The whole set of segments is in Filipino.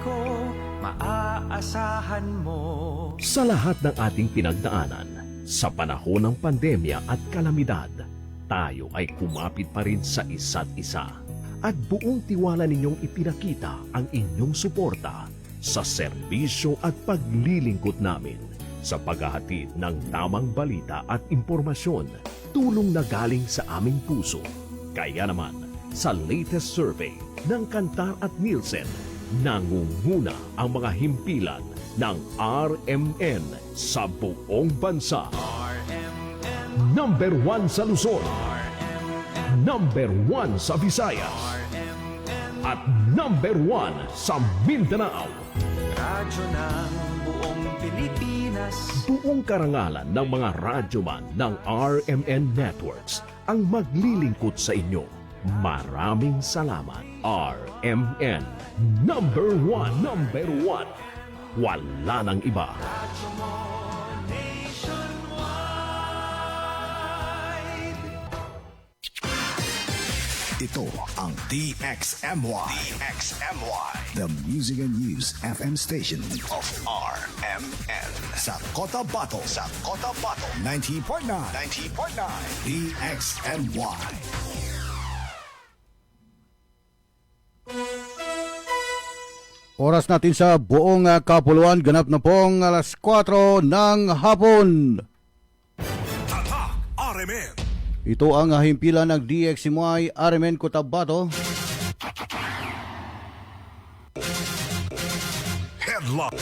ko, maaasahan mo. Sa lahat ng ating pinagdaanan, sa panahon ng pandemya at kalamidad, tayo ay kumapit pa rin sa isa't isa. At buong tiwala ninyong ipinakita ang inyong suporta sa serbisyo at paglilingkod namin sa paghahatid ng tamang balita at impormasyon, tulong na galing sa aming puso. Kaya naman, sa latest survey ng Kantar at Nielsen, nangunguna ang mga himpilan ng RMN sa buong bansa. RMN, Number 1 sa Luzon, RMN, Number 1 sa Visayas, RMN, at Number 1 sa Mindanao. radyo ng buong Pilipinas. Buong karangalan ng mga radyoman ng RMN Networks ang maglilingkod sa inyo. Maraming salamat, RMN. Number 1, Number 1. Wala nang iba. Radyo mo nationwide. Ito ang DXMY. DXMY. The Music and News FM station of RMN. Sa Cotabato. Sa Cotabato. 90.9. 90.9. DXMY. Oras natin sa buong kapuluan, ganap na pong alas 4 ng hapon. Tatak RMN. Ito ang himpilan ng DXMY RMN Cotabato. Headline.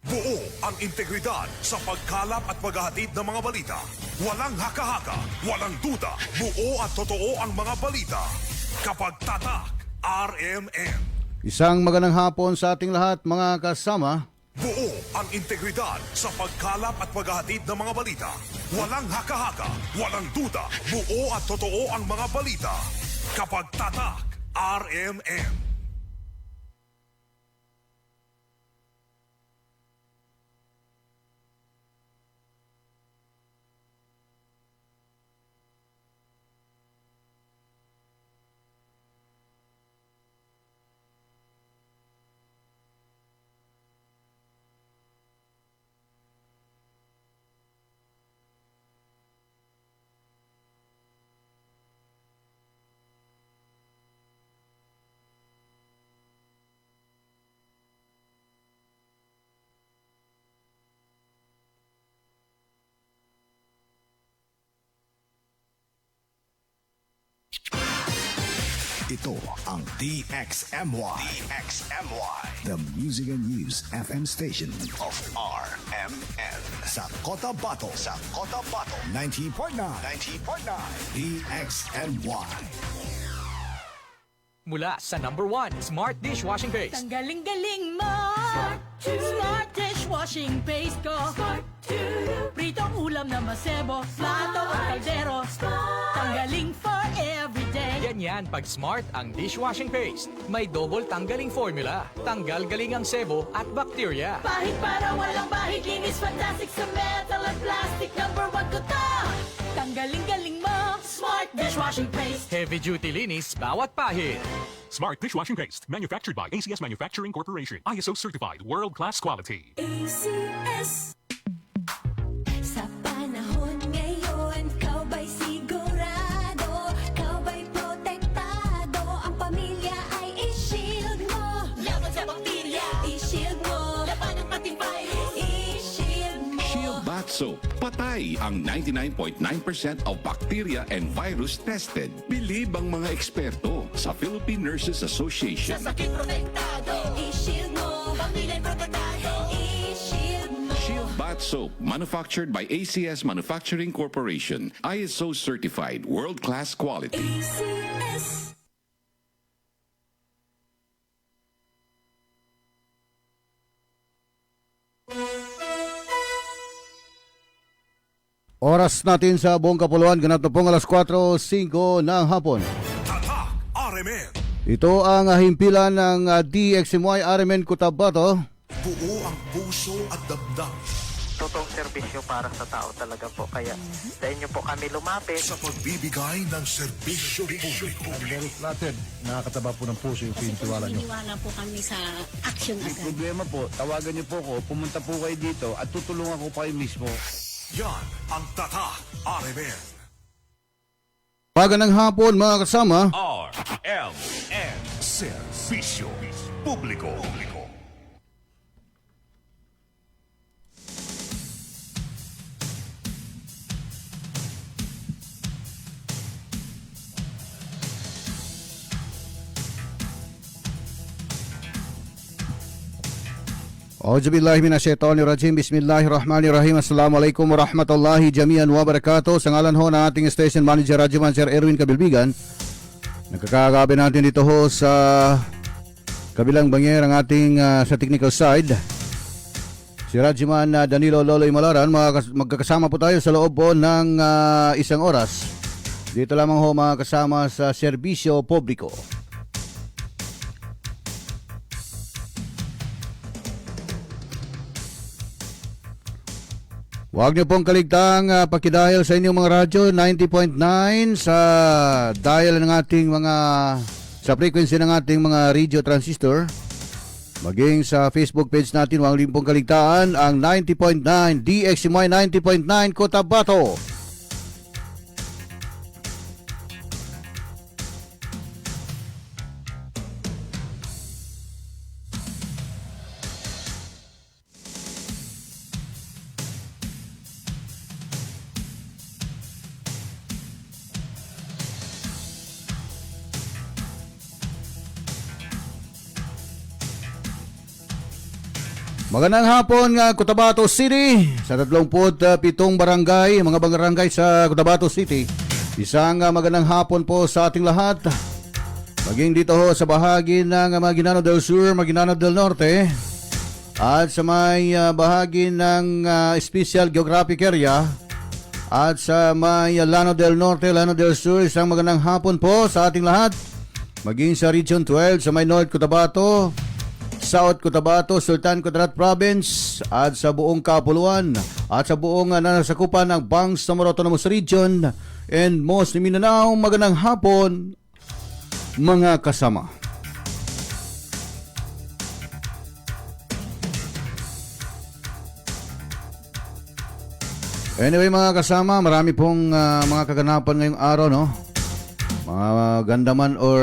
Buo ang integridad sa pagkalap at paghahatid ng mga balita. Walang haka-haka, walang duda, buo at totoo ang mga balita. Kapag tatak, RMN. Isang magandang hapon sa ating lahat, mga kasama. Buo ang integridad sa pagkalap at paghahatid ng mga balita. Walang haka-haka, walang duda, buo at totoo ang mga balita. Kapag tatak, RMN. Ito ang DXMY. DXMY. The Music and News FM station of RMN. Sa Cotabato. Sa Cotabato. 90.9. 90.9. DXMY. Mula sa number 1 Smart Dishwashing Paste. Ang galing-galing mo! Smart dishwashing paste ko. Pritong ulam na masebo, plato o kaldero. Tanggaling for everyday. Ganyan pag Smart ang dishwashing paste. May double tanggaling formula. Tanggal galing ang sebo at bakterya. Bahid para walang bahid, linis fantastic sa metal at plastic. Number 1 ko to! Tanggaling-galing mo! Smart dishwashing paste. Heavy duty linis bawat pahid. Smart Dishwashing Paste, manufactured by ACS Manufacturing Corporation. ISO certified, world-class quality. ACS. Sa panahon ngayon, kau ba'y sigurado? Kau ba'y protektado? Ang pamilya ay i-shield mo. Laban sa bakterya, i-shield mo. Laban ng pating virus, i-shield mo. Shield Bath Soap. Patay ang 99.9% of bacteria and virus tested. Bilib ang mga eksperto sa Philippine Nurses Association. Sa sakit protektado, i-shield mo. Pamilya protektado, i-shield mo. Shield Bath Soap, manufactured by ACS Manufacturing Corporation. ISO certified, world-class quality. ACS. Oras natin sa buong kapuluan, ganap na pong alas 4:05 ng hapon. Tatak, RMN. Ito ang himpilan ng DXMY RMN Cotabato. Buo ang puso at damdamin. totoong serbisyo para sa tao talaga po. Kaya sa inyo po kami lumapit. Sa pagbibigay ng serbisyo publiko. Very flattered. Nakakataba po ng puso yung pinitiwala nyo. Naniniwala po kami sa action agad. Problema po, tawagan niyo po ako, pumunta po kayo dito at tutulungan ko kayo mismo. Yan ang Tatak RMN. Magandang hapon mga kasama. RMN. Serbisyo publiko. Auzubillahi minasyaitonirrajim. Bismillahirrahmanirrahim. Assalamualaikum warahmatullahi jami'an wa barakatuh. Sa ngalan ho ng ating station manager, Radyo Sir Erwin Kabilbigan, nakakagabi natin dito ho sa kabilang bangyer ang ating sa technical side, si Radyoman Danilo Loloy Malaran. Magkakasama po tayo sa loob po ng isang oras. Dito lamang ho mga kasama sa serbisyo publiko. Huwag niyo pong kaligtang pakidial sa inyong mga radyo 90.9 sa dial ng ating mga sa frequency ng ating mga radio transistor. Maging sa Facebook page natin, huwag niyo pong kaligtaan ang 90.9 DXMY 90.9 Cotabato. Magandang hapon nga Cotabato City sa 37 barangay, mga barangay sa Cotabato City. Isang magandang hapon po sa ating lahat. Maging dito ho sa bahagi ng Maguindanao del Sur, Maguindanao del Norte at sa may bahagi ng Special Geographic Area at sa may Llano del Norte, Llano del Sur. Isang magandang hapon po sa ating lahat. Maging sa Region 12 sa may North Cotabato, South Cotabato, Sultan Kudarat Province at sa buong Kapuluan at sa buong nasakupan ng Bangsamoro Autonomous Region and most ni Mindanao. Magandang hapon mga kasama. Anyway mga kasama, marami pong mga kaganapan ngayong araw, no? Mga ganda man or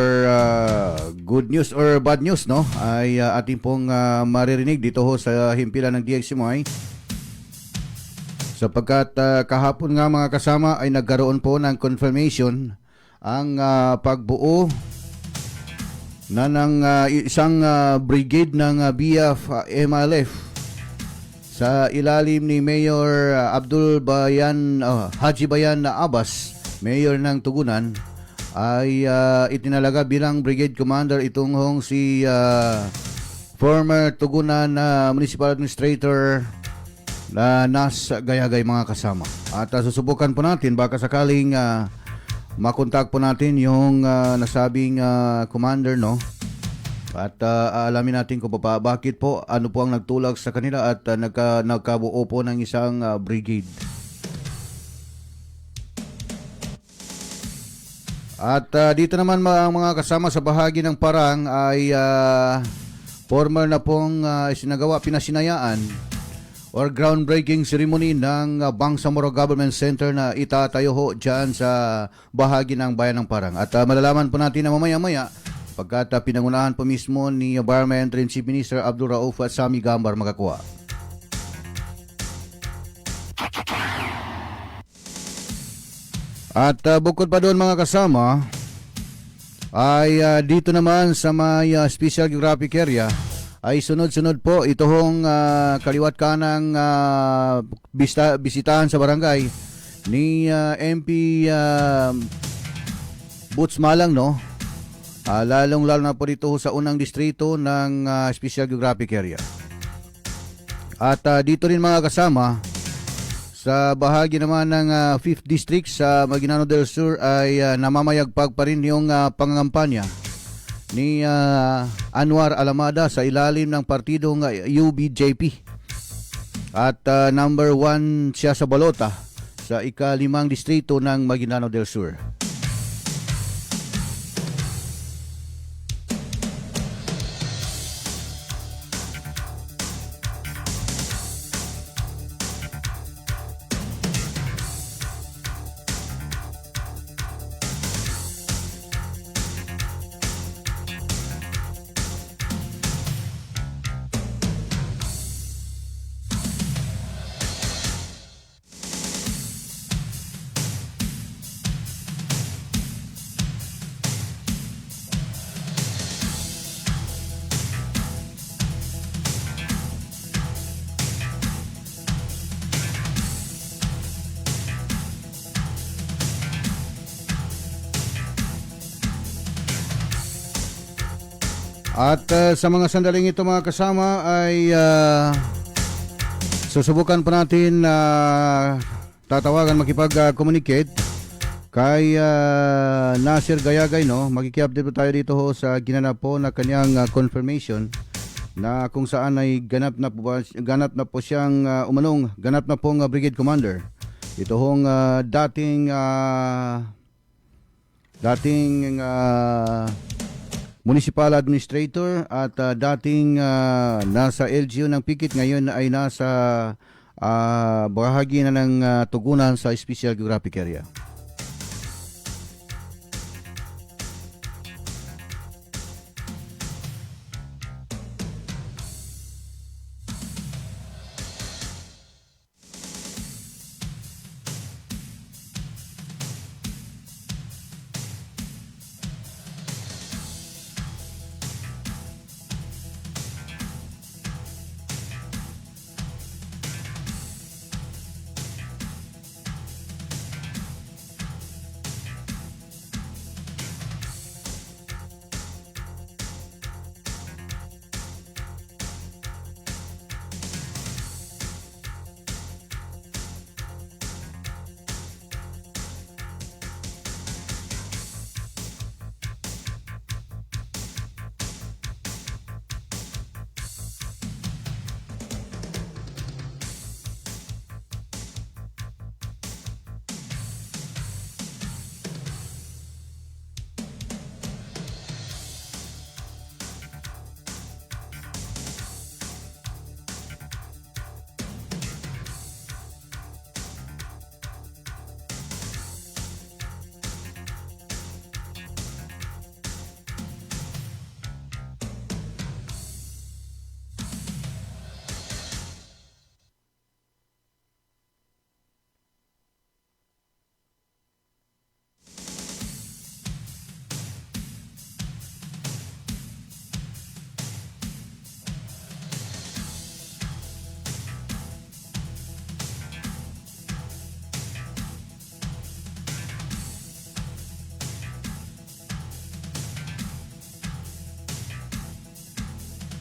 good news or bad news, no, ay ating pong maririnig dito ho sa himpilan ng DXMY. Sapagkat kahapon nga mga kasama ay nagkaroon po ng confirmation ang pagbuo na ng isang brigade ng BF MLF sa ilalim ni Mayor Haji Bayan Abbas, Mayor ng Tugunan, ay itinalaga bilang brigade commander itong si former Tugunan Municipal Administrator na Nas Gayagay mga kasama. At susubukan po natin baka sakaling makontak po natin yung nasabing commander, no? At alamin natin kung bakit po, ano po ang nagtulak sa kanila at nagkabuo po ng isang brigade. At dito naman mga kasama sa bahagi ng Parang ay former na pong pinasinayaan or groundbreaking ceremony ng Bangsamoro Government Center na itatayo ho dyan sa bahagi ng bayan ng Parang. At malalaman po natin na mamaya-maya pagkat pinangunahan po mismo ni Environment and Chief Minister Abdul Rauf at Sami Gambar makakuha. At bukod pa doon mga kasama ay dito naman sa may Special Geographic Area ay sunod-sunod po itong kaliwat kanang bisitahan sa barangay ni MP Boots Malang, no? Lalong-lalo na po dito sa unang distrito ng Special Geographic Area. At dito rin mga kasama sa bahagi naman ng 5th District sa Maguindanao del Sur ay namamayagpag pa rin yung pangangampanya ni Anwar Alamada sa ilalim ng partidong UBJP. At number 1 siya sa balota sa ika-5 distrito ng Maguindanao del Sur. At sa mga sandaling ito mga kasama ay susubukan pa natin tatawagan makipag-communicate kay Nasir Gayagay, no? Magki-update po tayo dito ho sa ginanap po na kanyang confirmation na kung saan ay ganap na po siyang ganap na pong brigade commander. Ito hong dating municipal administrator at dating nasa LGU ng Pikit, ngayon ay nasa bahagi na ng tugunan sa Special Geographic Area.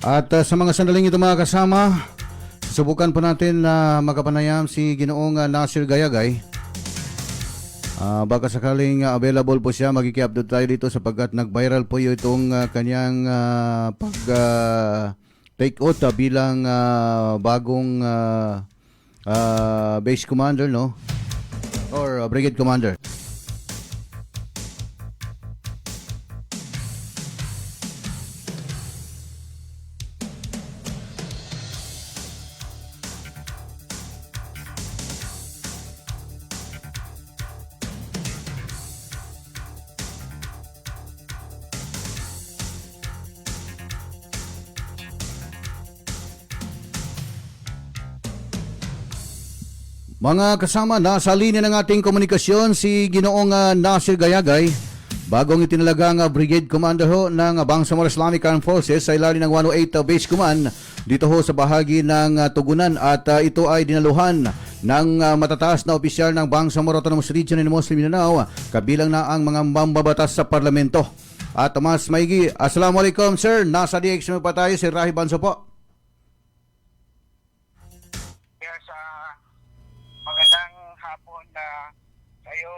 At sa mga sandaling ito mga kasama, subukan po natin na makapanayam si Ginoong Nasir Gayagay. Baka sakaling available po siya, magki-update tayo dito sapagkat nag-viral po itong kanyang take out bilang bagong base commander, no? Or brigade commander. Mga kasama, nasa linya ng ating komunikasyon si Ginoong Nasir Gayagay, bagong itinalagang Brigade Commander ho ng Bangsamoro Islamic Armed Forces sa ilalim ng 108 Base Command dito ho sa bahagi ng Tugunan, at ito ay dinaluhan ng matataas na opisyal ng Bangsamoro Autonomous Region in Muslim Mindanao, kabilang na ang mga mambabatas sa parlamento. At mas maigi, Assalamualaikum sir, nasa DX pa tayo, si Rahi Banso po. Magandang hapon na kayo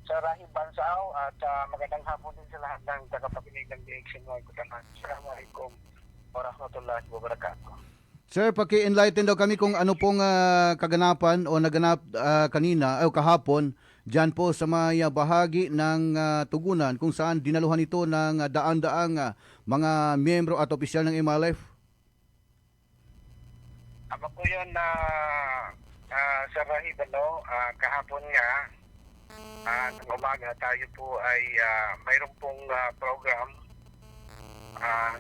sa Rahib Bansao at magandang hapon din sa lahat ng tagapakinig ng DXNY Kutanan. Assalamualaikum warahmatullahi wabarakatuh. Sir, paki-enlighten daw kami kung ano pong kaganapan o naganap kanina o kahapon dyan po sa may bahagi ng Tugunan kung saan dinaluhan ito ng daan-daang mga miyembro at opisyal ng MLF. Ako po yun na sa Rahib, kahapon nga, ng umaga tayo po ay mayroon pong program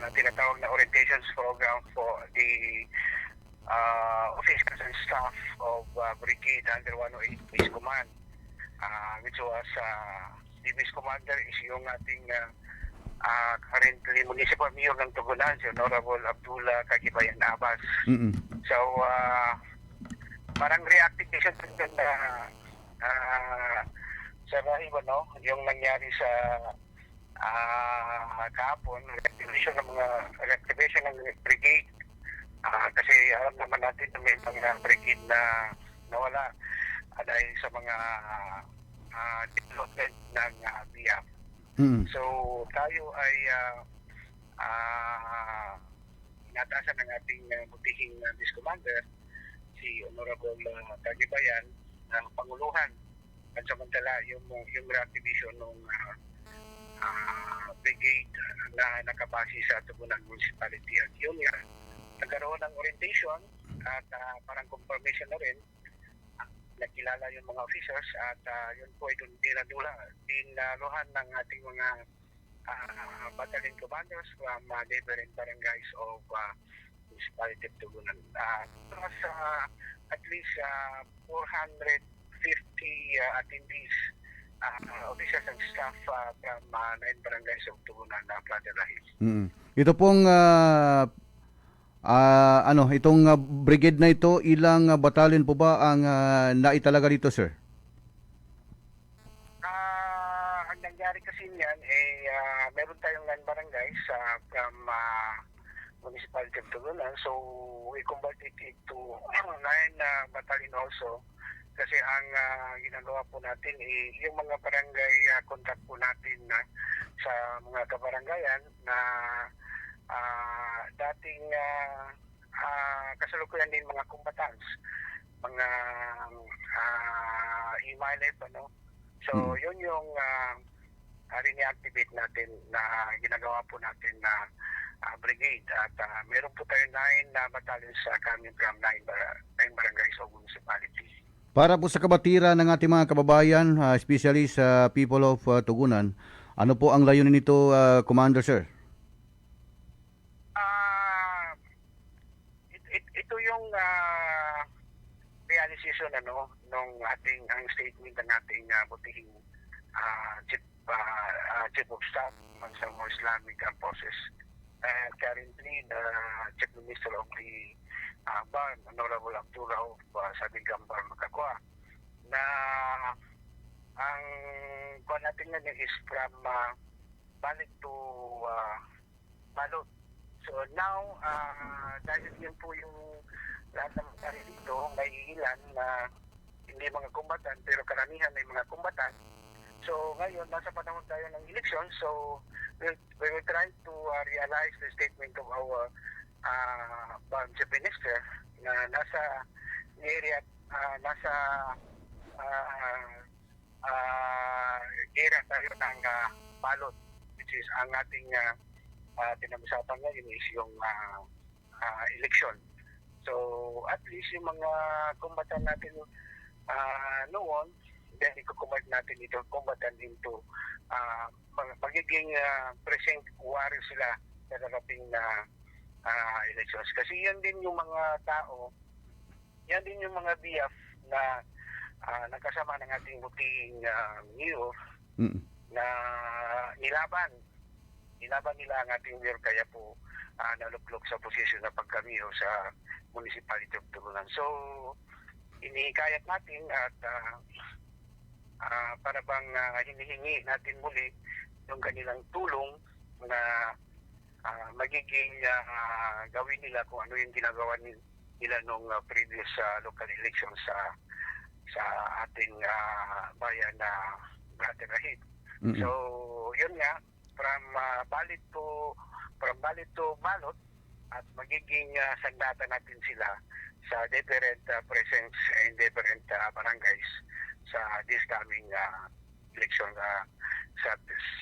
na tinatawag na orientations program for the officers and staff of Brigade Under 108 Police Command, which was the Police Commander is yung ating currently Municipal Mayor ng Tugunan, si Honorable Abdullah Kagibayan Abbas. So, parang reactivation na sa Rahib, yung nangyari sa kahapon, reactivation ng brigade. Kasi alam naman natin na may mga brigade na nawala dahil sa mga development ng BIAF. So tayo ay inatasan ng ating butihing Vice Commander, si Honorable Kagibayan, ng Panguluhan. At samantala yung reactivation ng brigade na nakabase sa Tugunan Municipality. At yun nga, nagkaroon ng orientation at parang confirmation na rin, nakilala yung mga officers at yun po ay dinaluhan ng ating mga battalion commanders from neighboring barangays of Municipality of Tugunan. Plus at least 450 attendees, officers and staff from 9 barangays of Tugunan na Plata Rahib. Ito pong itong brigade na ito, ilang battalion po ba ang naitalaga dito, sir? Ang nangyari kasi niyan meron tayong 9 barangays from Municipality of Tugunan, so we converted it to 9 battalion also. Kasi ang ginagawa po natin yung mga barangay contact po natin sa mga kabarangayan na dating kasalukuyan din mga combatants, mga MLF, So yun yung re-activate natin na ginagawa po natin na brigade at meron po tayo 9 battalions coming from 9 barangays of municipality. Para po sa kabatiran ng ating mga kababayan, especially sa people of Tugunan, ano po ang layunin nito, Commander, sir? Ito yung realization nung ating ang statement ng ating butihing Chief of Staff sa mga Islamic Forces. Currently, the Chief Minister of the BARM, Honorable Abdullah Sabigang BARM Makakwa, na ang kuha natin ngayon is from balik to balot. So now, dahil yun po yung lahat ng mga dito, may ilan na hindi mga kumbatan, pero karamihan may mga kumbatan. So ngayon, nasa panahon tayo ng election, so we will try to realize the statement of our Chief Minister na nasa area, nasa area tayo ng balot, which is ang ating pinag-usapan ngayon is yung election. So at least yung mga kumbatan natin noon, then i-convert natin ito, kumbatan into magiging present warrior sila sa darating na elections. Kasi yan din yung mga tao, yan din yung mga BIAF na nagkasama ng ating butihing mayor na nilaban nila ang ating mayor, kaya po naluklok sa posisyon na pagka-mayor sa Municipality of Tugunan. So inihikayat natin at para bang hinihingi natin muli yung kanilang tulong na magiging gawin nila kung ano yung ginagawa nila nung previous local elections sa ating bayan na Plata Rahib. So yun nga, from ballot to ballot, at magiging sandata natin sila sa different presence and different barangays sa this coming election sa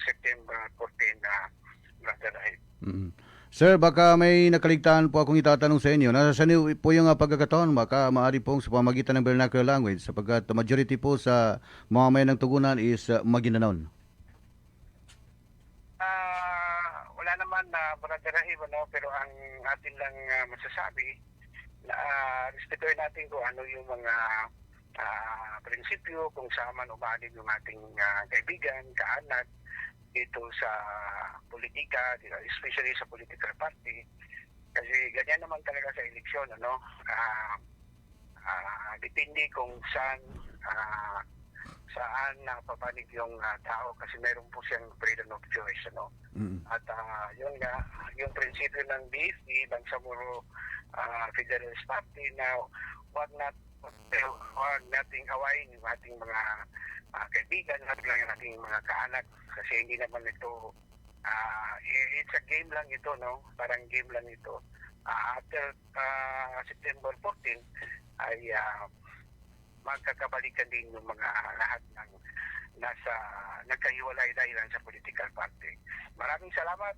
September 14 Brother Rahib. Sir, baka may nakaligtaan po akong itatanong sa inyo. Nasaan po yung pagkakataon? Baka maaari pong sa pamagitan ng vernacular language sapagkat majority po sa mamamayan ng Tugunan is Maguinanaon. Wala naman na Brother Rahib, pero ang atin lang masasabi na respetuhin natin kung ano yung mga prinsipyo kung saan man umalig yung ating kaibigan, kaanak dito sa politika, especially sa political party. Kasi ganyan naman talaga sa eleksyon, depende kung saan napapanig yung tao kasi meron po siyang freedom of choice, At yun nga, yung prinsipyo ng BFP, Bangsamoro Federalist Party na wag nating hawain yung ating mga kaibigan at lang yung ating mga kaanak kasi hindi naman ito it's a game lang ito, parang game lang ito. After September 14 ay magkakabalikan din yung mga lahat ng nasa nagkahiwalay dahilan sa political party. Maraming salamat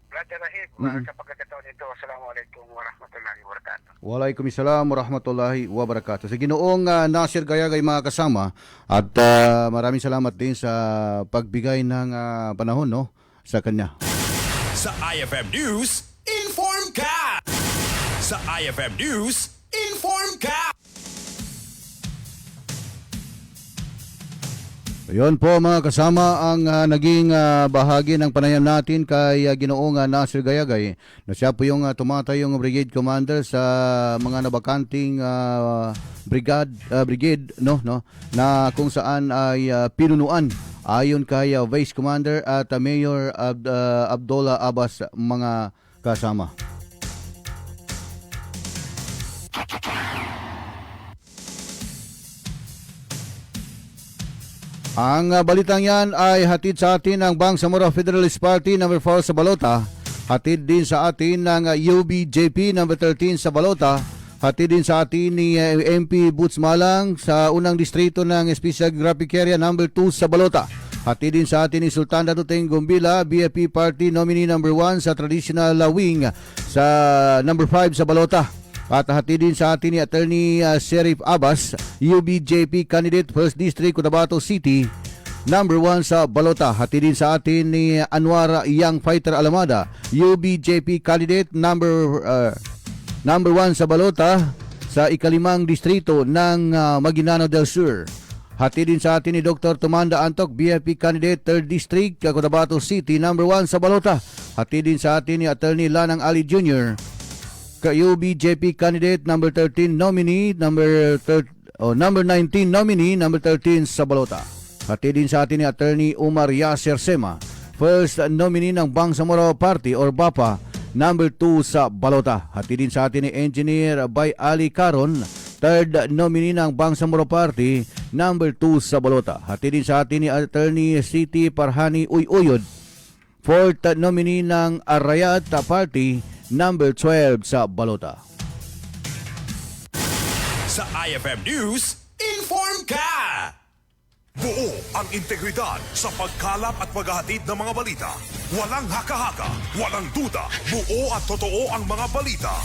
Brother Rahib, sa pagkakataon nito. Assalamualaikum warahmatullahi wabarakatuh. Waalaikumsalam warahmatullahi wabarakatuh. Sa Ginoong Nasir Gayagay mga kasama at maraming salamat din sa pagbigay ng panahon sa kanya. Sa IFM News, inform ka! Sa IFM News, inform ka! Ayun po mga kasama ang naging bahagi ng panayam natin kay Ginoong Nasir Gayagay na siya po yung tumatayong brigade commander sa mga nabakanting brigade na kung saan ay pinunuan ayon kay Vice Commander at Mayor Abdullah Abbas mga kasama. Ang balitang yan ay hatid sa atin ng Bangsamoro Federalist Party No. 4 sa Balota. Hatid din sa atin ng UBJP No. 13 sa Balota. Hatid din sa atin ni MP Boots Malang sa unang distrito ng Special Geographic Area No. 2 sa Balota. Hatid din sa atin ni Sultan Datuteng Gumbila, BFP Party Nominee No. 1 sa Traditional Wing sa No. 5 sa Balota. At hatid din sa atin ni Attorney Sheriff Abbas, UBJP Candidate 1st District, Cotabato City, No. 1 sa Balota. Hatid din sa atin ni Anwar Young Fighter Alamada, UBJP Candidate number 1 sa Balota sa ikalimang distrito ng Maguindanao del Sur. Hatid din sa atin ni Dr. Tumanda Antok, BFP Candidate 3rd District, Cotabato City, No. 1 sa Balota. Hatid din sa atin ni Attorney Lanang Ali Jr., UBJP Candidate number 13 nominee number 19 nominee number 13 sa Balota. Hatid din sa atin ni Attorney Umar Yasser Sema, first nominee ng Bangsamoro Party or BAPA number 2 sa Balota. Hatid din sa atin ni Engineer Bay Ali Caron, third nominee ng Bangsamoro Party number 2 sa Balota. Hatid din sa atin ni Attorney Siti Parhani Uyuyod, fourth nominee ng Arayat Party number 12 sa Balota. Sa IFM News, inform ka! Buo ang integridad sa pagkalap at paghahatid ng mga balita. Walang haka-haka, walang duda, buo at totoo ang mga balita.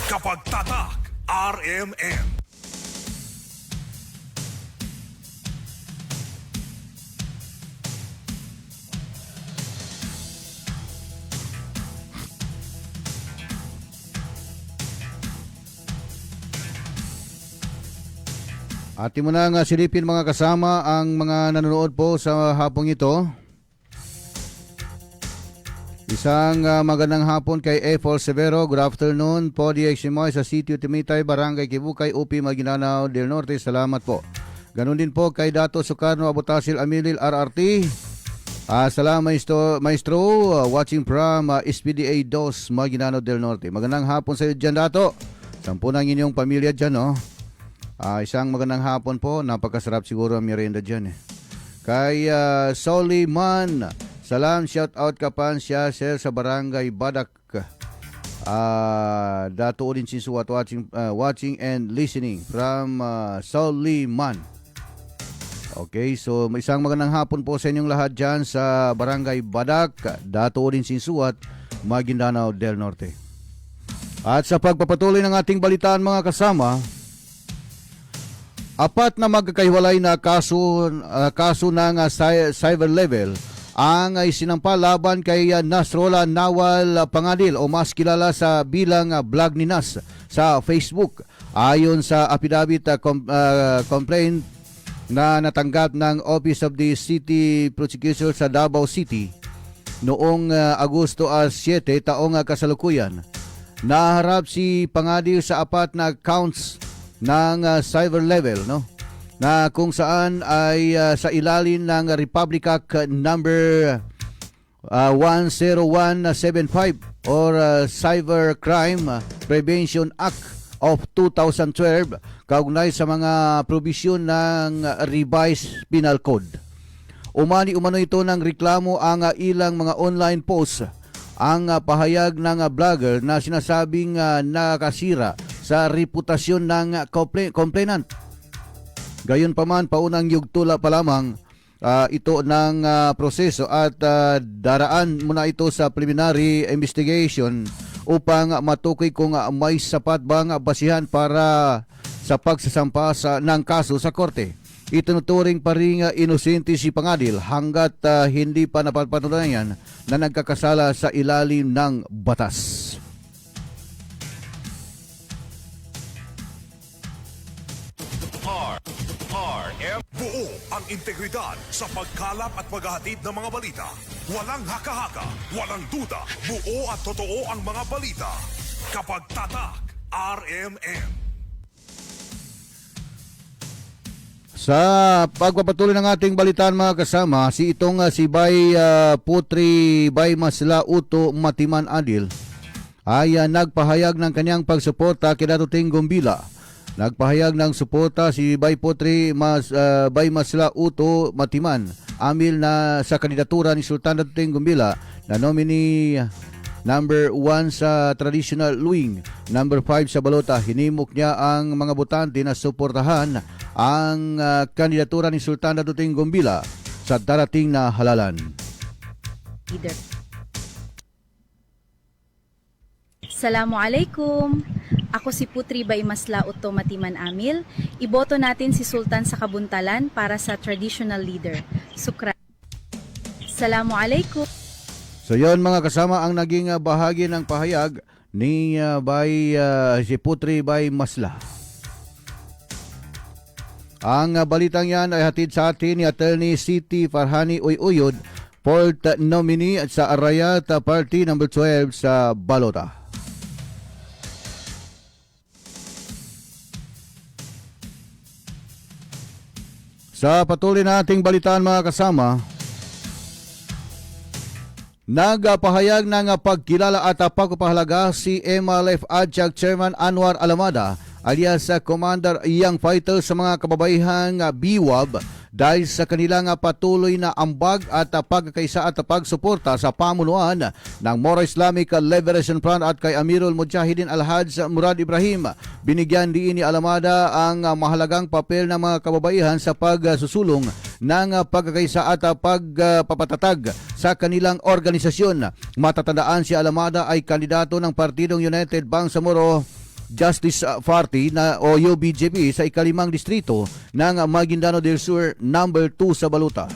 Kapag tatak, RMN. Atin mo na nga silipin mga kasama ang mga nanonood po sa hapong ito. Isang magandang hapon kay Efol Severo. Good afternoon po, DX Simoy sa Sitio Timitay, Barangay Kibukay, UP Maguindanao del Norte. Salamat po. Ganun din po kay Dato Sukarno Abutasil Amilil RRT. Salamat Maestro, watching from SPDA 2 Maguindanao del Norte. Magandang hapon sa iyo dyan, Dato. Sampu ng inyong pamilya dyan, isang magandang hapon po. Napakasarap siguro ang merienda dyan. Kay Soliman, salam, shout out ka pan siya sir sa Barangay Badak. Dato Odin Sinsuat watching and listening from Soliman. Okay, so isang magandang hapon po sa inyong lahat dyan sa Barangay Badak, Dato Odin Sinsuat, Maguindanao del Norte. At sa pagpapatuloy ng ating balitaan mga kasama, apat na magkakahiwalay na kaso ng cyber level ang isinampa laban kay Nasrola Nawal Pangadil o mas kilala sa bilang Vlog ni Nas sa Facebook. Ayon sa affidavit complaint na natanggap ng Office of the City Prosecutor sa Davao City noong Agosto 7 taong kasalukuyan. Naharap si Pangadil sa apat na counts ng cyber level, no? Na kung saan ay sa ilalim ng Republic Act number 10175 or Cyber Crime Prevention Act of 2012 kaugnay sa mga probisyon ng revised penal code. Umano ito ng reklamo ang ilang mga online posts ang pahayag ng blogger na sinasabing nakasira sa reputasyon ng complainant. Gayunpaman, paunang yugtula pa lamang ito ng proseso at daraan muna ito sa preliminary investigation upang matukoy kung may sapat bang basihan para sa pagsasampa ng kaso sa korte. Itinuturing pa rin inosente si Pangadil hanggat hindi pa napapatunayan na nagkakasala sa ilalim ng batas. Buo ang integridad sa pagkalap at paghahatid ng mga balita. Walang haka-haka, walang duda, buo at totoo ang mga balita. Kapag tatak, RMN. Sa pagpapatuloy ng ating balitaan mga kasama, si Bay Putri Bay Masla Uto Matiman Adil ay nagpahayag ng kanyang pagsuporta kay Dato Ting Gombila. Nagpahayag ng suporta si Bay Putri Bay Masla Uto Matiman Amil na sa kandidatura ni Sultan Dato Ting Gombila na nominee number 1 sa traditional luwing, number 5 sa balota. Hinimok niya ang mga botante na suportahan ang kandidatura ni Sultan Dato Ting Gombila sa darating na halalan. Assalamualaikum. Ako si Putri Bay Masla Uto Matiman Amil. Iboto natin si Sultan sa Kabuntalan para sa traditional leader. Sukra. Assalamualaikum. So yon mga kasama ang naging bahagi ng pahayag ni si Putri Bay Masla. Ang balitang yan ay hatid sa atin ni Attorney Siti Farhani Uyuyod, fourth nominee sa Arayat Party number 12 sa balota. Sa patuloy nating balitaan mga kasama, nagpahayag ng pagkilala at pagpapahalaga si MLF Adjunct Chairman Anwar Alamada alias Commander Young Fighter sa mga kababaihang BWAB dahil sa kanilang patuloy na ambag at pagkakaisa at pagsuporta sa pamunuan ng Mora Islamic Liberation Front at kay Amirul Mujahidin Al-Hajj Murad Ibrahim. Binigyan din ni Alamada ang mahalagang papel ng mga kababaihan sa pagsusulong ng pagkakaisa at pagpapatatag sa kanilang organisasyon. Matatandaan si Alamada ay kandidato ng Partidong United Bangsamoro Justice Party o UBJP sa ikalimang distrito ng Maguindanao del Sur number 2 sa balota.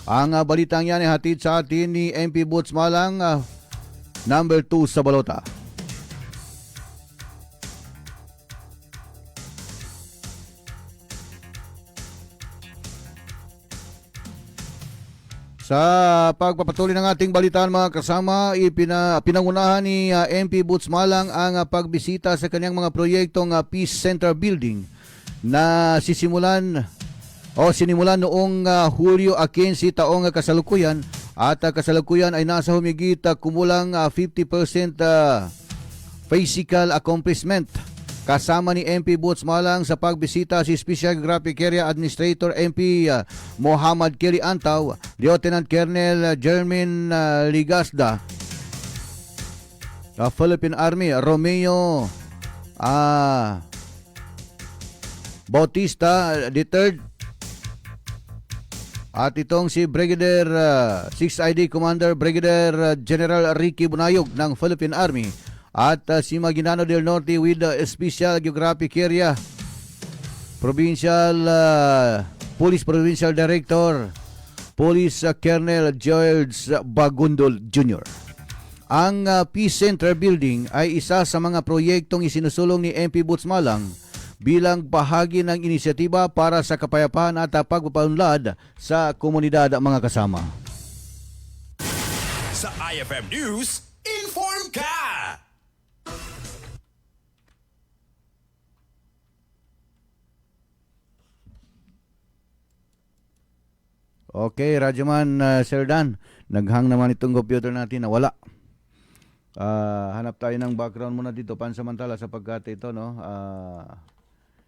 Ang balitang yan ay hatid sa atin ni MP Boots Malang number 2 sa balota. Sa pagpapatuloy ng ating balitaan mga kasama, pinangunahan ni MP Boots Malang ang pagbisita sa kanyang mga proyektong Peace Center Building na sinimulan noong Hulyo 15 taong kasalukuyan at kasalukuyan ay nasa humigit kumulang 50% physical accomplishment. Kasama ni MP Boots Malang sa pagbisita si Special Graphic Area Administrator MP Muhammad Kiri Antaw, Lieutenant Colonel Jermin Ligasda, Philippine Army, Romeo Bautista III. At itong si Brigadier 6th ID Commander Brigadier General Ricky Bunayog ng Philippine Army. At si Maguinano del Norte with Special Geographic Area Provincial Police Provincial Director Police Colonel George Bagundol Jr. Ang Peace Center Building ay isa sa mga proyektong isinusulong ni MP Boots Malang bilang bahagi ng inisyatiba para sa kapayapaan at pagpapaunlad sa komunidad mga kasama. Sa IFM News, inform ka! Okay, Radyoman Sir Dan, naghang naman itong computer natin na wala. Hanap tayo ng background muna dito pansamantala sapagkat ito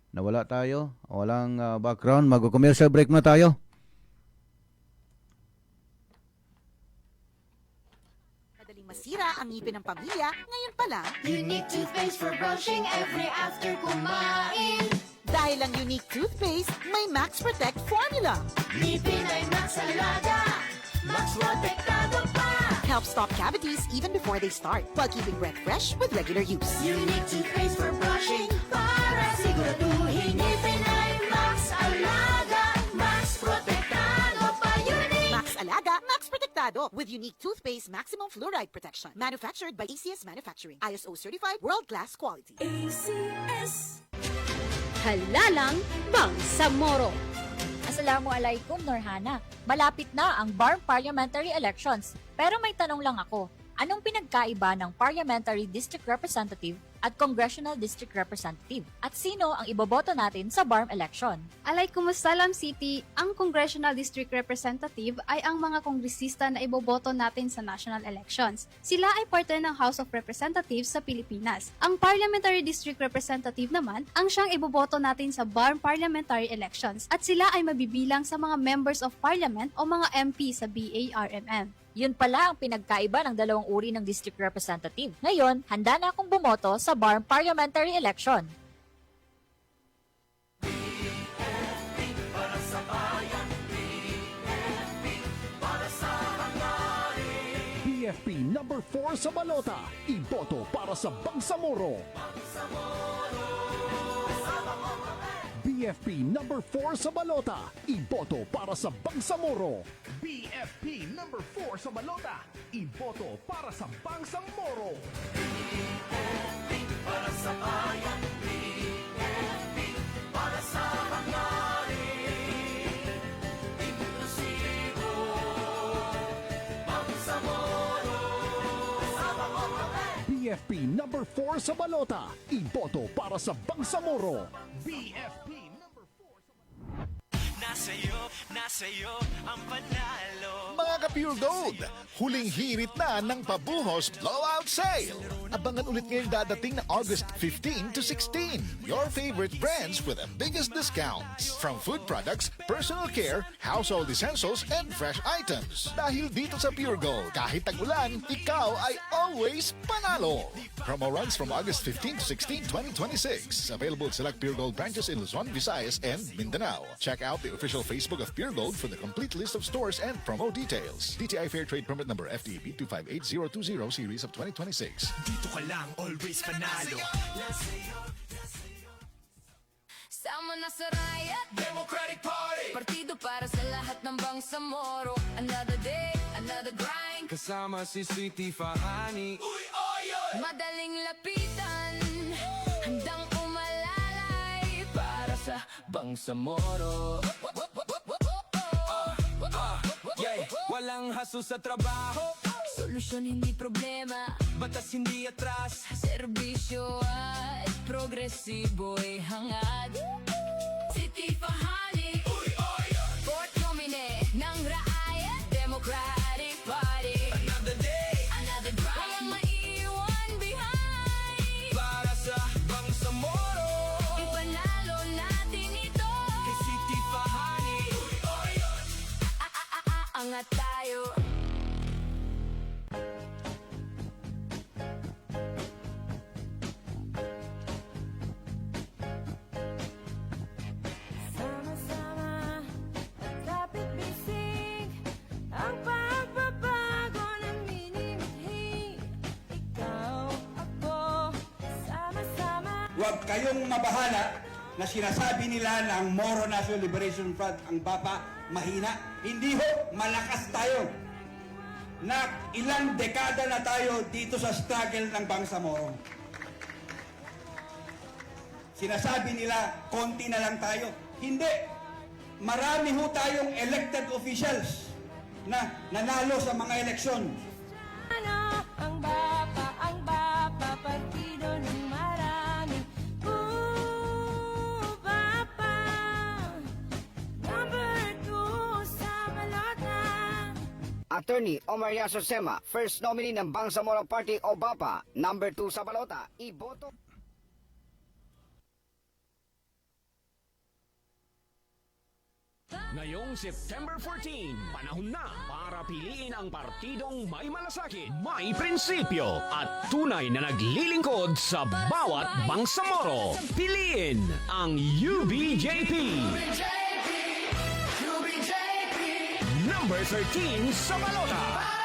nawala tayo, walang background. Mag-commercial break muna tayo. Madaling masira ang ngipin ng pamilya, ngayon pa lang. Unique toothpaste for brushing every after kumain. Dahil ang unique toothpaste, may Max Protect formula. Ngipin ay Max Alaga, Max Protektado pa. Helps stop cavities even before they start, while keeping breath fresh with regular use. Unique toothpaste for brushing para siguraduhin ngipin ay Max Alaga, Max Protektado pa. Unique Max Alaga, Max Protektado with unique toothpaste maximum fluoride protection. Manufactured by ACS Manufacturing. ISO certified world-class quality. ACS. Halalang Bangsamoro. Assalamualaikum, Norhana. Malapit na ang BARM parliamentary elections. Pero may tanong lang ako. Anong pinagkaiba ng Parliamentary District Representative at Congressional District Representative? At sino ang iboboto natin sa BARM election? Alay, kumusta Lam City? Ang Congressional District Representative ay ang mga kongresista na iboboto natin sa national elections. Sila ay parte ng House of Representatives sa Pilipinas. Ang Parliamentary District Representative naman ang siyang iboboto natin sa BARM parliamentary elections at sila ay mabibilang sa mga members of parliament o mga MP sa BARMM. Yun pala ang pinagkaiba ng dalawang uri ng district representative. Ngayon, handa na akong bumoto sa BARM parliamentary election. BFP number 4 sa balota. Iboto para sa Bangsamoro. BFP number 4 sa balota. Iboto para sa Bangsamoro. BFP number 4 sa balota. Iboto para sa Bangsamoro. BFP para sa bayan. BFP para sa hangarin. Inklusibo. Bangsamoro. BFP number 4 sa balota. Iboto para sa Bangsamoro. BFP Nasa'yo ang panalo. Mga ka-Pure Gold, huling hirit na ng Pabuhos Blowout Sale. Abangan ulit ngayong dadating na August 15 to 16. Your favorite brands with the biggest discounts. From food products, personal care, household essentials, and fresh items. Dahil dito sa Pure Gold, kahit tag-ulan, ikaw ay always panalo. Promo runs from August 15 to 16, 2026. Available at select Pure Gold branches in Luzon, Visayas, and Mindanao. Check out the official Facebook of Pure Gold for the complete list of stores and promo details. DTI Fair Trade Permit Number FTEB 258020 Series of 2026. Dito ka lang, always panalo. Sama na sa riot, Democratic Party. partido para sa lahat ng Bangsamoro. Another day, another grind. Kasama si Sweetie Fahani. Uy, oy! Madaling lapitan, handang umalalay para sa Bangsamoro. Walang haso sa trabaho. Solusyon hindi problema, Batas hindi atras. serbisyo at progresibo'y hangad. City Fahani, Fort Domine ng Raaya, Democratic Party. Another day, Another grind, walang maiiwan behind. para sa Bangsamoro. Ipanalo natin ito. Kay Sweetie Fahani. Angat tayo. Huwag kayong mabahala na sinasabi nila na ang Moro National Liberation Front, ang BAPA, mahina. Hindi ho, malakas tayo. Na ilang dekada na tayo dito sa struggle ng Bangsamoro. Sinasabi nila, konti na lang tayo. Hindi. Marami ho tayong elected officials na nanalo sa mga eleksyon. Ang bapa, partido ng marami. Bapa, number 2 sa balota. Attorney Omar Yaso Sema, first nominee ng Bangsamoro Party o BAPA, number 2 sa balota, iboto. Ngayong September 14, panahon na para piliin ang partidong may malasakit, may prinsipyo at tunay na naglilingkod sa bawat Bangsamoro. Piliin ang UBJP. Number 13 sa balota.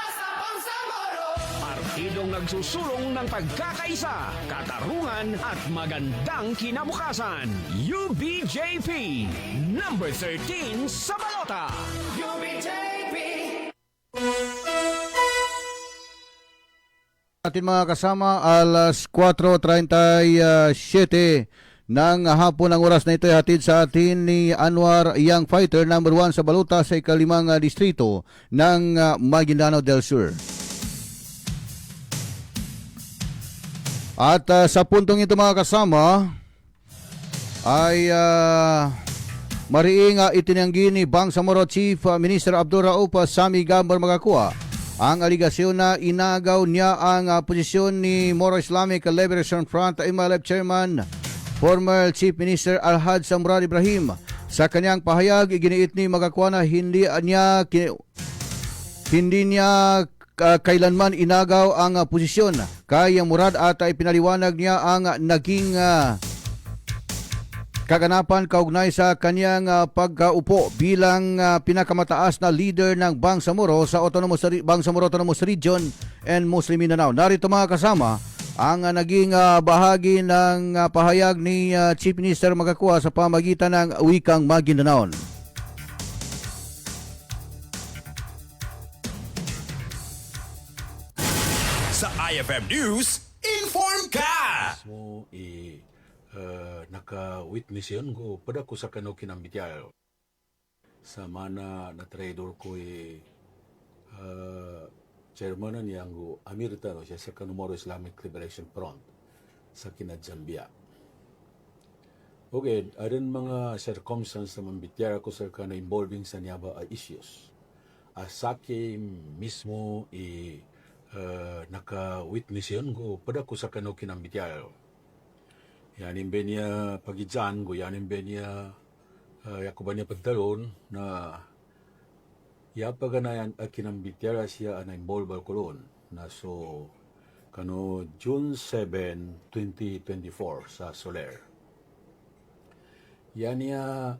Partidong nagsusulong ng pagkakaisa, katarungan at magandang kinabukasan. UBJP, number 13 sa balota. UBJP. Atin mga kasama, alas 4:37 ng hapon ang oras na ito ay hatid sa atin ni Anwar Young Fighter, number 1 sa balota sa ikalimang distrito ng Maguindanao del Sur. At sa puntong ito mga kasama ay mariing itinanggi ni Bangsamoro Chief Minister Abdul Rauf Sami Gambor Magakua ang aligasyon na inagaw niya ang posisyon ni Moro Islamic Liberation Front MLF Chairman former Chief Minister Alhaj Samrar Ibrahim. Sa kanyang pahayag, iginiit ni Magakua na hindi niya kailanman inagaw ang posisyon kay Murad at ipinaliwanag niya ang naging kaganapan kaugnay sa kanyang pagkaupo bilang pinakamataas na leader ng Bangsamoro sa Bangsamoro Autonomous Region and Muslim Mindanao. Narito mga kasama ang naging bahagi ng pahayag ni Chief Minister Magakua sa pamagitan ng wikang Maguindanao. Sa IFM News, inform ka! Mo naka-witness yun ko pada ko sa kano kinambityaw. Sa mana na trader ko chairman niya ang Amir Tano siya sa Moro Islamic Liberation Front sa Kinadzambia. Okay, aron mga circumstances na mambityaw ko sa kano involving sa niyaba issues. Asake mismo naka-witness yun ko pada ko sa kano kinambityaw. Yanin ba niya pagidyan ko, yanin ba niya yakuban niya pagtalon na yapaganayan at kinambityaw siya na involve kolon na so kano June 7, 2024 sa Soler. Yan niya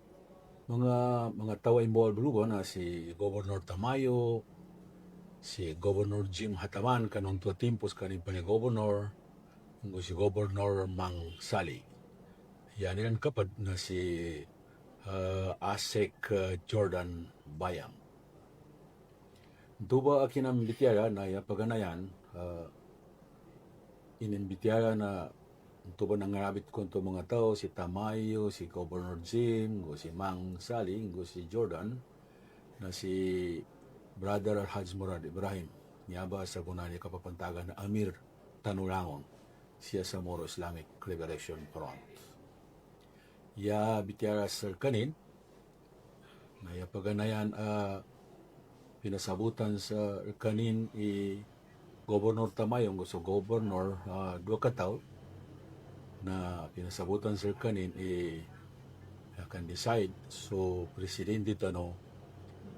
mga tao involved lugo na si Governor Tamayo, si Governor Jim Hataman kanong tuwa timpos kanin pa ni Governor, si Governor Mang Sali. Yan nilang kapad na si Asek Jordan Bayam. Duba kinambityaga na paganayan, inimbityaga na tuba nangarabit ko ito mga tao, si Tamayo, si Governor Jim, si Mang Sali, si Jordan, na si Brother Alhaj Murad Ibrahim, niya ba sa gunani kapapantagan na Amir Tanurangon, siya sa Moro Islamic Liberation Front. Ya bityara sir kanin, na paganayan pinasabutan sa kanin Governor Tamayong, so Governor dua kataw, na pinasabutan sa kanin can decide, so Presidente Tano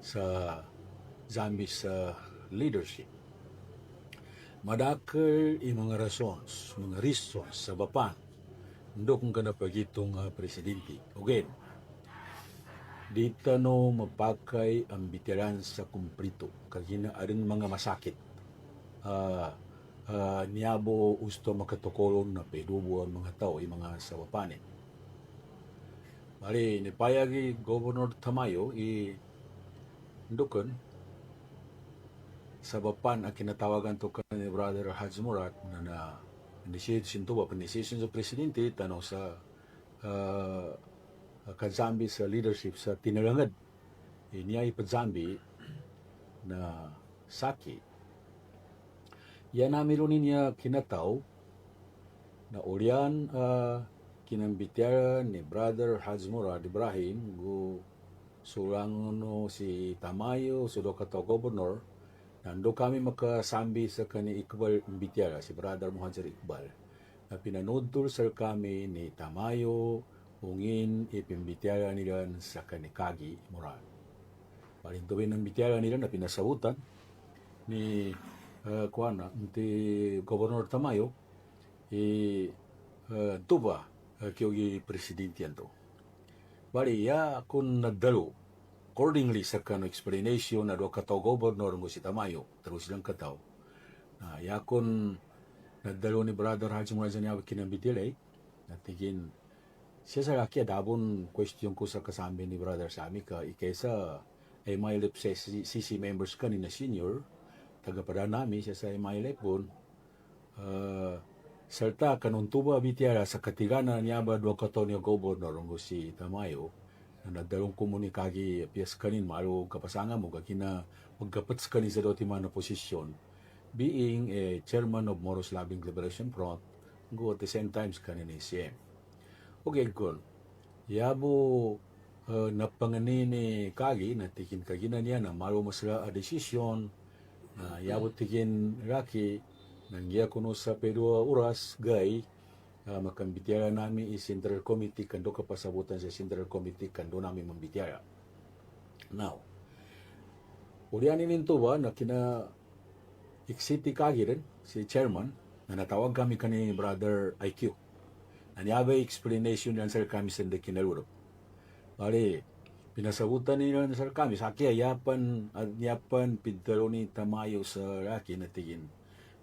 sa Zambis leadership. Madakal mga reasons sa bapan ndo kung kanapagitong presidente. Again, dito no mapakay ang bitiran sa kumplito kagina arin mga masakit niyabo gusto makatukolon na pedubo ang mga tao, yung mga sawapanin. Bali, nipayagi Governor Tamayo, Ndukan, sabapan ang kinatawagan to ni Brother Haj Murat na initiation to ba, initiation sa Presidente, tanong sa kazambi sa leadership sa tinalangad. Niya ipadzambi na saki. Yan namin niya kinataw na ulyan kinambityaran ni Brother Haj Murad Ibrahim gu sulang no si Tamayo sudo kataw gobernador nando kami makasambi sa kani Iqbal Imbityara si Brother Muhajir Iqbal na pinanudtol sir kami ni Tamayo ungin ipimbityara nila sa kani Kagi Murad. Palintuin ng bityara nila na pinasabutan ni kuana ti Gobernador Tamayo tuba kyogi presidente yanto. Bali ya kun nagdalo accordingly sa kano explanation na do kataw gobernador mo si Tamayo terus lang kataw. Na ya kun nagdalo ni Brother Haji Murazan ya kinambitilay natigin siya sa laki adabon question ko sa kasambi ni Brother Sami ka ikesa ay may lip CC members kanina senior tagapada nami siya sa may lepon serta kanun tuba bitiara sa katigana niya ba do kato ni gobernador ngo si Tamayo na nagdalong komunikagi pias kanin malo kapasanga mo kakina magkapats kanin sa doti man na posisyon being a chairman of Moros Labing Liberation Front go at the same times kanin CM. Okay kun yabo napangani ni Kagi na tikin kagina niya na malo masla a desisyon na yabo tikin Raki nang iya kuno sa pedua oras gay makambitiara nami i Central Committee kando kapasabutan sa Central Committee kando nami mambitiara. Now, ulianin nito ba na kina Iksiti Kagi rin, si chairman, na natawag kami kani Brother IQ. Nanyabay explanation yan sir kami sa kinarurap. Bali, pinasabutan nila sa kami. Sa akin, yapan pidalo ni Tamayo sa Raki na tingin.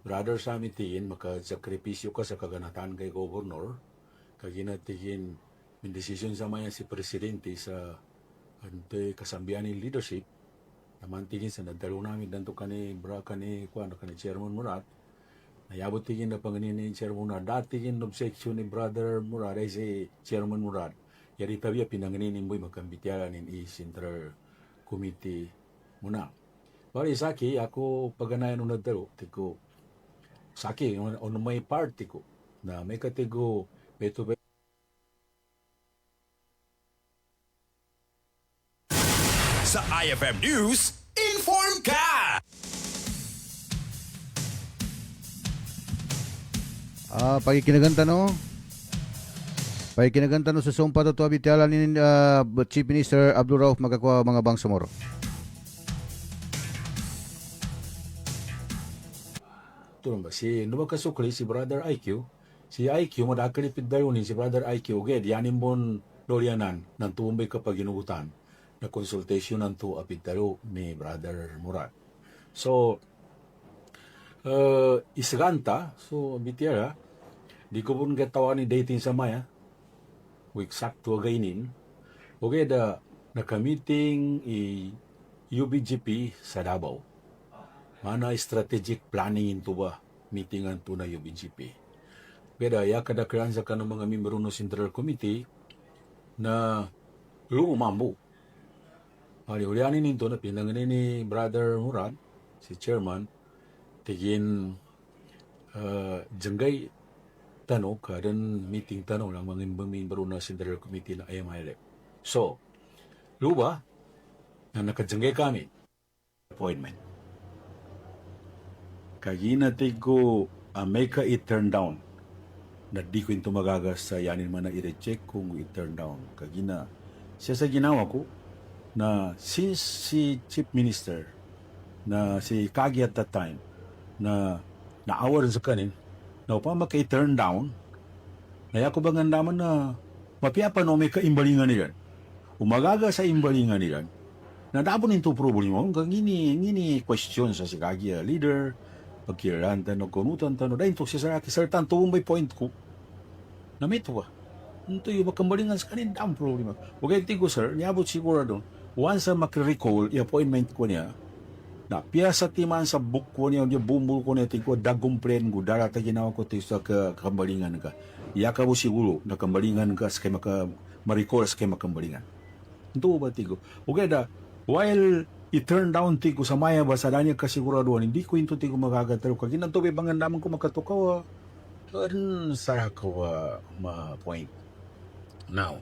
Brother sa amin tingin, makasakripisyo ka sa kaganatan kay Governor. Kagina tingin, may decision sa maya si Presidente sa kasambihan ni leadership. Naman tingin sa nadalo namin danto kani Chairman Murat. Nayabot tingin na panganin ni Chairman Murat. Dati tingin obsection ni Brother Murat ay si Chairman Murat. Yari tabi pinanganin mo magkambityaran ni Central Committee muna. Bali saki ako paganayan ng nagdaro tiko saki on my party ko na may katigo beto Sa IFM News, inform ka! Pakikinaganta no? Pakikinaganta no sa sumpa to abityalan ni Chief Minister Abdul Rauf magkakwa mga Bangsamoro. Ito ba si numakasukli si Brother IQ. Si IQ madakalipid dayo ni si Brother IQ ged yanin bon lorianan ng tumbay kapag ginugutan na consultation ng to apitaro ni Brother Murat. So isaganta so bitiara di ko pun gatawa ni dating sa maya week sakto gainin okay da naka-meeting UBGP sa Davao. Mana strategic planning into ba meetingan to na UBGP. Pero ya kadakran sa kanang mga membro no Central Committee na lumambo. Ulianin nito na pinanganin ni Brother Murat, si chairman, tigin janggay tanong, kadan meeting tanong lang mga membro na Central Committee na IMILF. So, luba, na nakajanggay kami, appointment. Kagina tigo may ka i-turn down na di ko ito magagas sa yanin man na i-reject kung i-turn down. Kagina, siya sa ginawa ko, na since si Chief Minister na si Kagi at that time na naawa rin sa kanin na upang maka-turn down na ako bang andaman na mapiapan o may kaimbalingan nila umagaga sa imbalingan nila na dapat nito problema kung ngini question sa si Kagi leader pagkiran tanong, kunutan tanong, dahil ito siya sa sartan, tuwong may point ko. Namito ba? Ito yung makambalingan sa kanin, ang problema. Huwag kayo tigo, sir, niabot siguro doon. Once na makrecall, i-appointment ko niya, na piyasa timan sa book ko niya, yung bumul ko niya, tingko, dagumplen ko, darata ginawa ko sa kakambalingan ka. Iyaka mo siguro, na kambalingan ka, sa kay ma-recall sa kay makambalingan. Ito ba, tigo? Okay da, while i-turn down tigo sa maya ba, sa danya kasiguraduan, hindi ko ito tigo magagataro. Kaginang to, may bangan naman ko makatukaw, sarap ko ma-point. Now,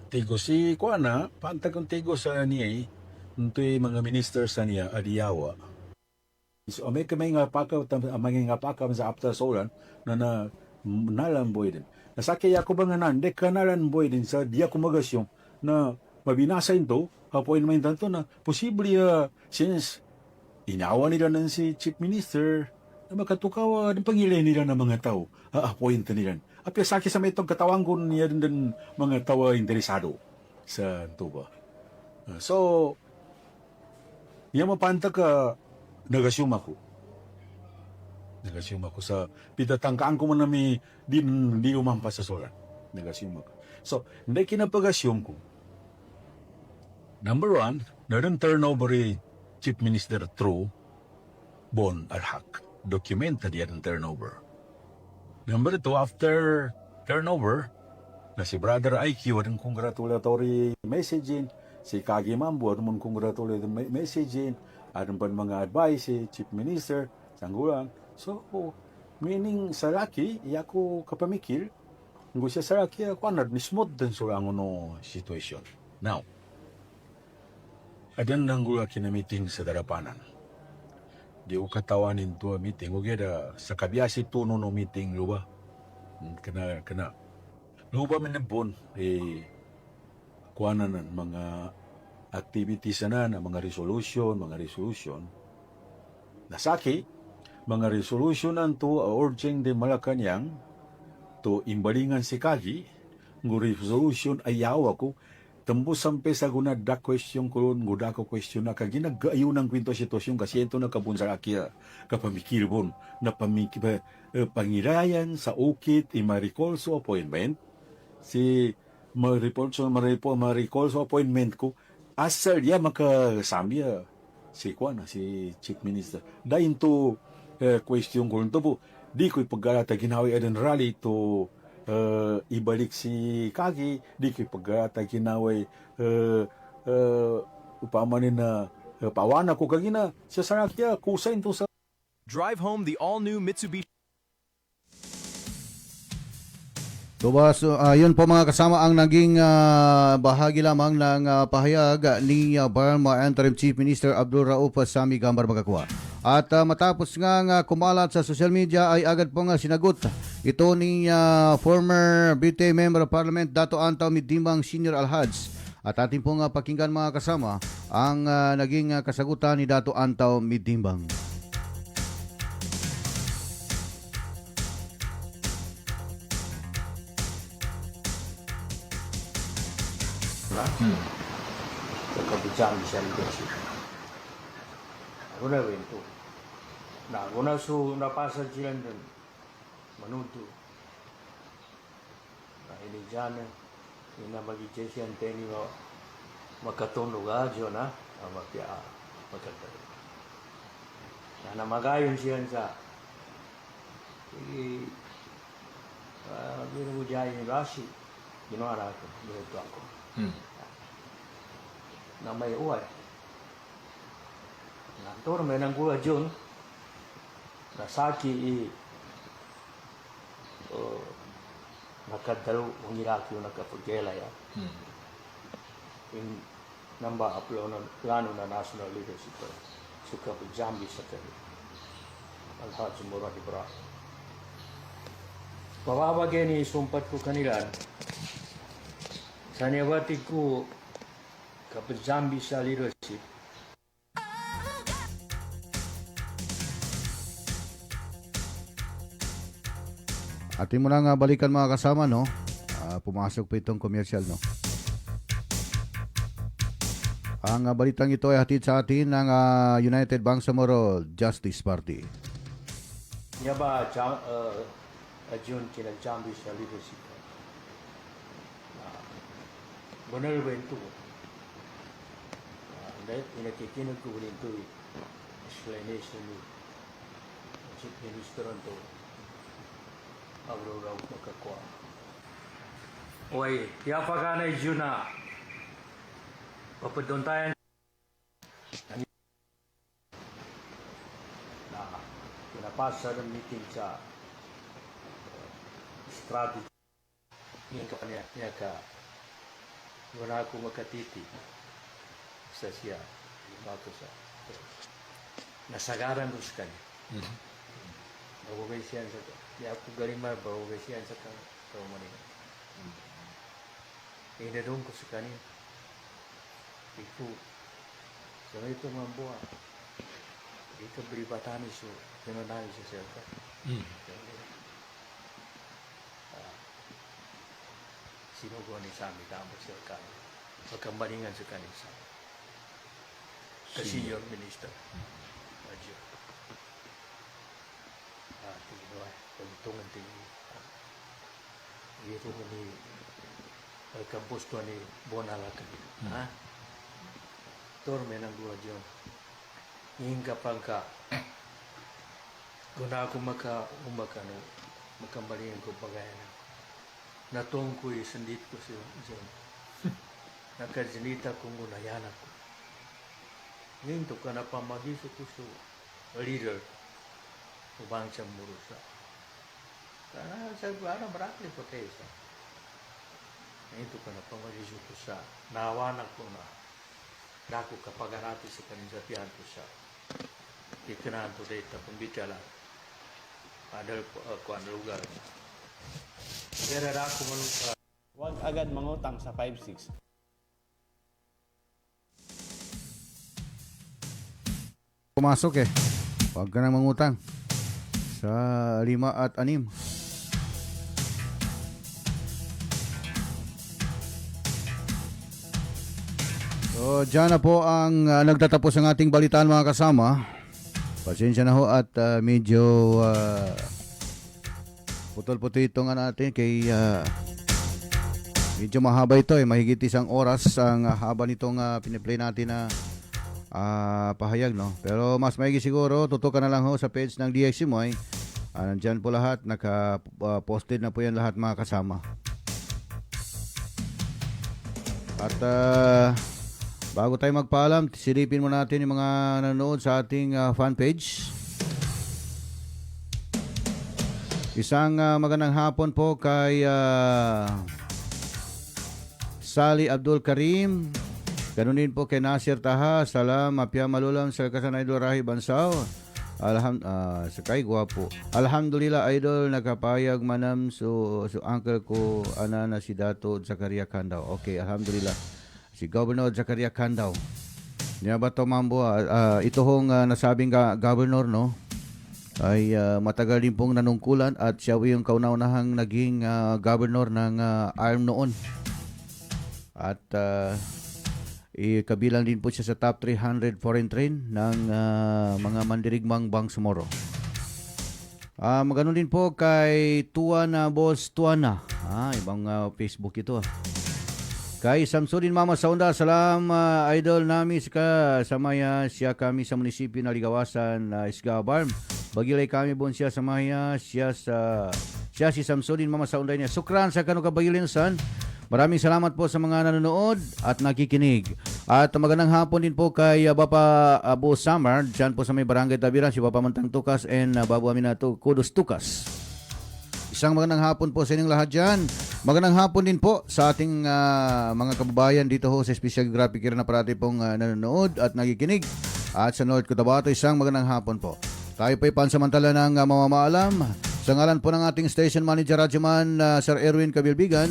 tigo si Kuana, pantag tigo sa niya, ito'y mga minister sa niya, adiyawa. So, may nga pakaw sa aptasolan na nalamboy din. Nasakay ako ba nga nande ka nalamboy din sa diya kumagasyon na mabinasa ito, appointment ito na posible since inawa nila ng si Chief Minister na makatukaw ng pangilay nila ng mga tao, appoint nila. Apya sa akin sa may itong katawang ko niya din mga tao interesado sa tuba. So, niya mapanta ka, nag-assume ako. Nag-assume ako sa pitatangkaan ko man na may di umampas sa solar. Nag-assume ako. So, hindi kinapag-assume ko. Number one, narin turnover Chief Minister through Bon Alhak. Documented yan ang turnover. Number two, after turnover, na si Brother IQ, ang congratulatory messaging, si Kagi Mambo, ang congratulatory messaging, ang mga advice, si Chief Minister, sanggulang. So, meaning sa laki, ako kapamikil, kung siya sa laki, ako ni smooth din sa ang situation. Now, adan nang gula kinamiting sa darapanan. Di ko katawanin to meeting. Huwag yada, sa kabiyasi tuno no meeting, luba. Kana. Luba minabon, kuwanan ng mga activities na mga resolution. Nasaki, mga resolution to urging the Malacanang to imbalingan si Kagi, ng resolution ayaw ako, tembus sampai sa guna da question ko, guda ko question na kaginagayo ng kwento sitwasyon kasi ito na kabun sa akia kapamikil bon na pangirayan sa ukit i-recall so appointment si ma-recall so appointment ko asal dia makasami si Kuana si Chief Minister dahil to question ko nito po di ko ipaggalata ginawi adan rally to ibalik si Kagi, di ko pagkata ginaway upamanin na pawana ko kagina sa sarakya, kusain to sa... Drive home the all-new Mitsubishi. So, yun po mga kasama ang naging bahagi lamang ng pahayag ni Burma Interim Chief Minister Abdul Rauf Sami Gambar Magakwa. At matapos nga kumalat sa social media ay agad po nga sinagot ito ni former BT Member of Parliament Dato Antaw Midimbang Senior Alhads. At ating po nga pakinggan mga kasama ang naging kasagutan ni Dato Antaw Midimbang. Kakabijan di siya leadership. Ako na rin ito. Na ako na so napasa sila din. Manuto. Na ini dyan ina mag-ijesiyan teni magkatunog adyo na mapia magkatunog. Na namagayon siya sa binubudyayin ni Rashi. Ginawa na ako. Binuto ako. Na may uway. Nantor may nang gula dyan na saki nakadalo ang ilaki yung nakapagkela ya. In namba upload ng plano na national leadership suka pagjambi sa kanya. Alhat sumura di bra. Pababagay ni sumpat ko kanila sa niyawati ko kapag zambi sa leadership. Atin mo lang balikan mga kasama, no? Pumasok po itong commercial, no? Ang balitang ito ay hatid sa atin ng United Bangsamoro Justice Party. Niya ba June kinag-champion sa leadership? Benar ba ito? Dahil inakikinig ko rin ito explanation ni Chief Minister ito araw-araw magkakuha. Uy, kaya pa ka na June na papadon tayo na pinapasa ng meeting sa strategy yung kapanya niya ka wala akong makatiti sa siya bago sa nasagaran ko sa kanya bagay siya sa kanya ako galimar bagay siya sa kanya sa umanin inadong ko sa kanya ito sa ito mga buwan ito beribatan iso pinunay sa selka sinugo ni Sami Damo selka pagkambalingan sa kanisa kasi senior minister Radyo tingin pagtungan tingin ito ko ni kampus to ni Bonalaga ha torme ng buwa dyan hingga pangka kung ako makambalingan ko pagayan natong ko sandit ko siya dyan nakadyanita kong unayan ako ngayon to ka na pamagiso ko sa leader ubang siyang murusa karena sa buwana marakli po tayo sa ngayon to ka na pamagiso ko sa nawanak ko na dako kapagarati sa kanisa piyan ko sa ikinaan to data pambitala adal ko ang lugar pero dako manuka huwag agad mangutang sa 5-6. Pumasok huwag ka nang mangutang sa 5 at 6. So, dyan na po ang nagtatapos ang ating balitaan mga kasama. Pasensya na ho at medyo putol-putol itong natin kay medyo mahaba ito mahigit 1 oras ang haba nitong piniplay natin na pahayag no. Pero mas maigi siguro tutukan na lang ho sa page ng DX Simoy. Nandyan po lahat, naka-posted na po yan lahat mga kasama. At bago tayo magpaalam, silipin mo natin yung mga nanonood sa ating fan page. Isang magandang hapon po kay Sally Abdul Karim. Ganun din po kay Nasir Taha. Salam, mapya malulam sa kasanay Idol Rahi Bansaw. Sakay guwapo. Alhamdulillah Idol, nakapayag manam so uncle ko na si Dato Zakaria Kandaw. Okay, alhamdulillah. Si Governor Zakaria Kandaw. Niya ba to mambo? Ito hong nasabing governor no ay matagal din pong nanungkulan at siya yung kauna-unahang naging governor ng ARM noon. At kabilang din po siya sa top 300 foreign train ng mga mandirigmang Bangsamoro. Magano din po kay Tuana Boss Tuana. Ibang Facebook ito Kay Samsudin Mama Saunda, salam idol nami sa maya siya kami sa munisipyo na Ligawasan Isga Barm. Bagilay kami bon siya sa maya siya si Samsudin Mama Saunda niya. Sukran sa kanu kabagilinsan. Maraming salamat po sa mga nanonood at nakikinig. At magandang hapon din po kay Bapa Abu Samar, dyan po sa may Barangay Tabiran, si Bapa Mantang Tukas and Babu Aminato Kudos Tukas. Isang magandang hapon po sa inyong lahat dyan. Magandang hapon din po sa ating mga kababayan dito ho sa Special Graphic na parati pong nanonood at nakikinig. At sa North Cotabato, isang magandang hapon po. Tayo po'y pansamantala ng mamamaalam. Sa ngalan po ng ating station manager Radyoman Sir Erwin Kabilbigan.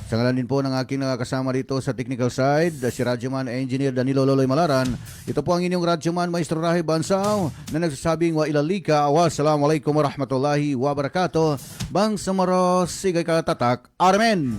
Sa ngalan din po ng aking nakakasama dito sa technical side, si Radyoman Engineer Danilo Loloy Malaran. Ito po ang inyong Radyoman Maestro Rahi Bansaw na nagsasabing wa ilalika. Wassalamualaikum warahmatullahi wabarakatuh. Bangsamoro, sigay katatak. Amen.